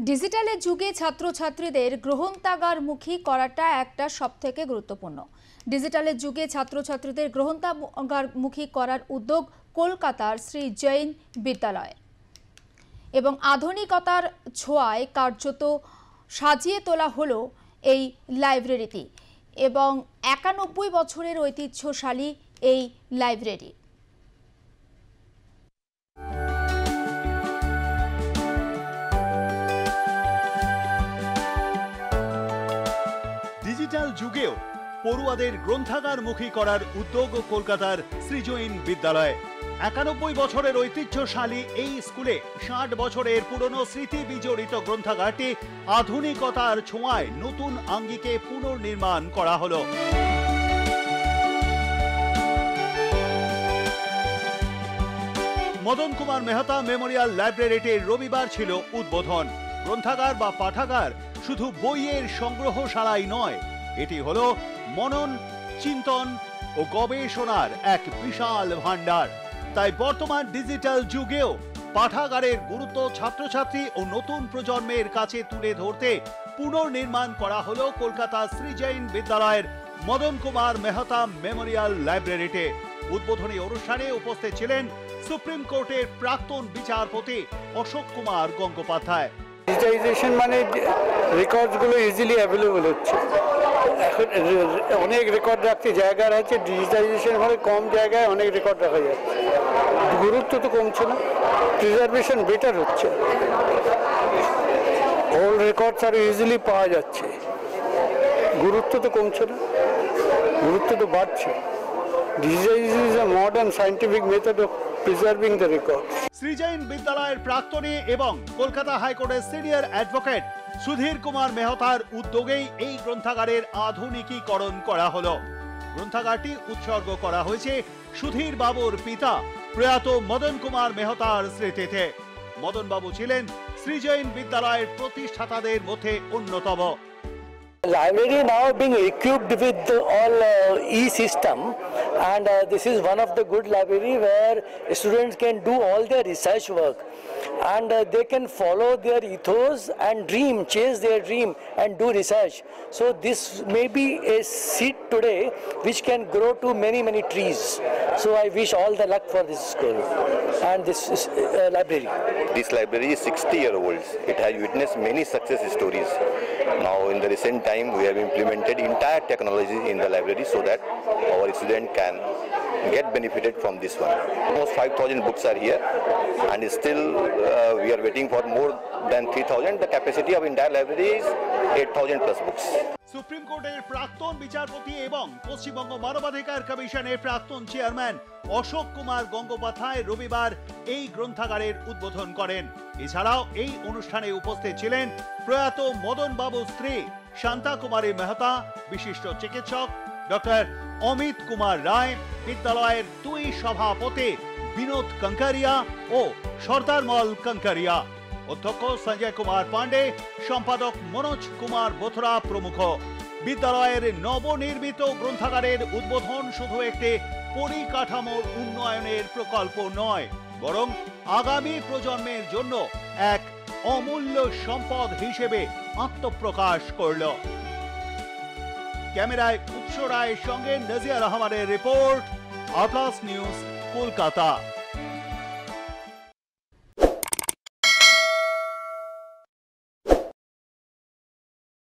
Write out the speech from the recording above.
ডিজিটালের যুগে ছাত্রছাত্রীদের গ্রহণাগারমুখী করাটা একটা সবথেকে গুরুত্বপূর্ণ। ডিজিটালের যুগে ছাত্রছাত্রীদের গ্রহণাগারমুখী করার উদ্যোগ কলকাতার শ্রী জৈন বিদ্যালয় এবং আধুনিকতার ছোঁয়ায় কার্যত সাজিয়ে তোলা হলো এই লাইব্রেরিটি এবং 91 বছরের ঐতিহ্যশালী এই লাইব্রেরি। ডিজিটাল যুগেও পড়ুয়াদের গ্রন্থাগারমুখী করার উদ্যোগ কলকাতার শ্রী জৈন বিদ্যালয়। 91 বছরের ঐতিহ্যশালী এই স্কুলে 60 বছরের পুরনো স্মৃতি বিজড়িত গ্রন্থাগারটি আধুনিকতার ছোঁয়ায় নতুন আঙ্গিকে পুনর্নির্মাণ করা হলো। মদন কুমার মেহতা মেমোরিয়াল লাইব্রেরিটির রবিবার ছিল উদ্বোধন। গ্রন্থাগার বা পাঠাগার শুধু বইয়ের সংগ্রহশালাই নয়, এটি হলো মনন, চিন্তন ও গবেষণার এক বিশাল ভান্ডার। তাই বর্তমান ডিজিটাল যুগেও পাঠাগারের গুরুত্ব ছাত্রছাত্রী ও নতুন প্রজন্মের কাছে তুলে ধরতে পুনর্নির্মাণ করা হলো কলকাতা শ্রী জৈন বিদ্যালয়ের মদন কুমার মেহতা মেমোরিয়াল লাইব্রেরিতে। উদ্বোধনী অনুষ্ঠানে উপস্থিত ছিলেন সুপ্রিম কোর্টের প্রাক্তন বিচারপতি অশোক কুমার গঙ্গোপাধ্যায়। ডিজিটাইজেশন মানে রেকর্ডসগুলো ইজিলি অ্যাভেলেবল হচ্ছে। এখন অনেক রেকর্ড রাখতে জায়গা আছে, ডিজিটাইজেশন মানে কম জায়গায় অনেক রেকর্ড রাখা যাচ্ছে। গুরুত্ব তো কমছে না, প্রিজার্ভেশন বেটার হচ্ছে, ওল্ড রেকর্ডস আরও ইজিলি পাওয়া যাচ্ছে। গুরুত্ব তো কমছে না, গুরুত্ব তো বাড়ছে। Digitization is a modern scientific method of preserving the records. Shri Jain বিদ্যালয়ের প্রাক্তনী এবং কলকাতা হাইকোর্টের সিনিয়র অ্যাডভোকেট সুধীর কুমার মেহতার উদ্যোগেই এই গ্রন্থাগারের আধুনিকীকরণ করা হলো। গ্রন্থাগারটি উৎসর্গ করা হয়েছে সুধীর বাবুর পিতা প্রয়াত মদন কুমার মেহতার স্মৃতিতে। মদন বাবু ছিলেন শ্রী জৈন বিদ্যালয়ের প্রতিষ্ঠাতাদের মধ্যে অন্যতম। Library now being equipped with all e-system, and this is one of the good library where students can do all their research work, and they can follow their ethos and dream, chase their dream and do research. So this may be a seed today which can grow to many trees. So I wish all the luck for this school and this library. This library is 60-year-old. It has witnessed many success stories. Now in the recent time we have implemented entire technology in the library so that our student can get benefited from this one. Almost 5,000 books are here, and still we are waiting for more than 3,000. The capacity of entire library is 8,000 plus books. Supreme কোর্টের প্রাক্তন বিচারপতি এবং পশ্চিমবঙ্গ মানবাধিকার কমিশনের প্রাক্তন chairman Ashok Kumar Gangopadhyay রবিবার এই গ্রন্থাগারের উদ্বোধন করেন। এছাড়াও এই অনুষ্ঠানে উপস্থিত ছিলেন প্রয়াত মদন বাবুর স্ত্রী শান্তা কুমারী মেহতা, বিশিষ্ট চিকিৎসক ডক্টর অমিত কুমার রায়, বিদ্যালয়ের দুই সভাপতি বিনোদ কঙ্কারিয়া ও সর্দারমল কঙ্কারিয়া, অধ্যক্ষ সঞ্জয় কুমার পান্ডে, সম্পাদক মনোজ কুমার বোথরা প্রমুখ। বিদ্যালয়ের নবনির্মিত গ্রন্থাগারের উদ্বোধন শুধু একটি পরিকাঠামোর উন্নয়নের প্রকল্প নয়, বরং আগামী প্রজন্মের জন্য এক অমূল্য সম্পদ হিসেবে আত্মপ্রকাশ করল। ক্যামেরায় উৎস রায়ের সঙ্গে নাজিয়া রহমানের রিপোর্ট, আটলাস নিউজ, কলকাতা।